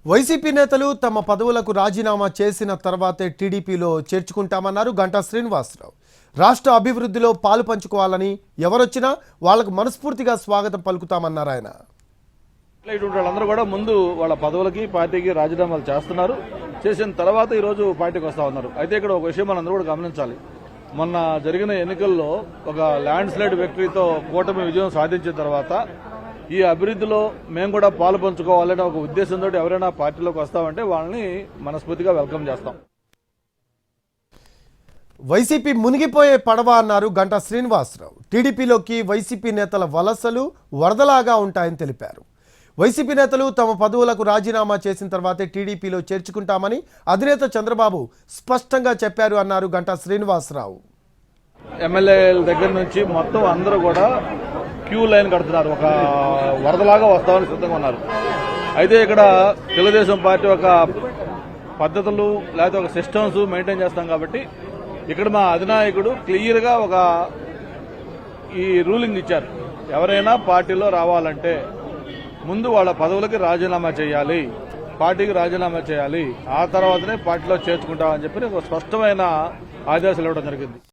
YCP నేతలు తమ పదవులకు రాజీనామా చేసిన తర్వాతే టీడీపీలో చేర్చుకుంటామన్నారు గంటా శ్రీనివాసరావు. రాష్ట్ర అభివృద్ధిలో పాలు పంచుకోవాలని ఎవరొచ్చినా వాళ్లకు మనస్ఫూర్తిగా స్వాగతం పలుకుతామన్నారు ఆయన. వాళ్ళందరూ కూడా ముందు వాళ్ళ పదవులకి పార్టీకి రాజీనామాలు చేస్తున్నారు. చేసిన తర్వాత ఈరోజు పార్టీకి వస్తా ఉన్నారు. అయితే ఇక్కడ ఒక విషయం మనందరూ కూడా గమనించాలి. మొన్న జరిగిన ఎన్నికల్లో ఒక ల్యాండ్ స్లైడ్ విక్టరీతో కూటమి విజయం సాధించిన తర్వాత ఈ అభివృద్ధిలో మేము కూడా పాలు పంచుకోవాలనే ఒక ఉద్దేశంతో ఎవరైనా పార్టీలోకి వస్తామంటే వాళ్ళని మనస్ఫూర్తిగా వెల్కమ్ చేస్తాం. వైసీపీ మునిగిపోయే పడవ అన్నారు గంటా శ్రీనివాసరావు. టీడీపీలోకి వైసీపీ నేతల వలసలు వరదలాగా ఉంటాయని తెలిపారు. వైసీపీ నేతలు తమ పదవులకు రాజీనామా చేసిన తర్వాతే టీడీపీలో చేర్చుకుంటామని అధినేత చంద్రబాబు స్పష్టంగా చెప్పారు అన్నారు గంటా శ్రీనివాసరావు. ఎమ్మెల్యేల దగ్గర నుంచి మొత్తం అందరూ కూడా క్యూ లైన్ కడుతున్నారు. ఒక వరదలాగా వస్తామని సిద్ధంగా ఉన్నారు. అయితే ఇక్కడ తెలుగుదేశం పార్టీ ఒక పద్ధతులు లేకపోతే ఒక సిస్టమ్స్ మెయింటైన్ చేస్తాం కాబట్టి ఇక్కడ మా అధినాయకుడు క్లియర్గా ఒక ఈ రూలింగ్ ఇచ్చారు. ఎవరైనా పార్టీలో రావాలంటే ముందు వాళ్ళ పదవులకి రాజీనామా చేయాలి, పార్టీకి రాజీనామా చేయాలి, ఆ తర్వాతనే పార్టీలో చేర్చుకుంటామని చెప్పి ఒక స్పష్టమైన ఆదేశాలు ఇవ్వడం జరిగింది.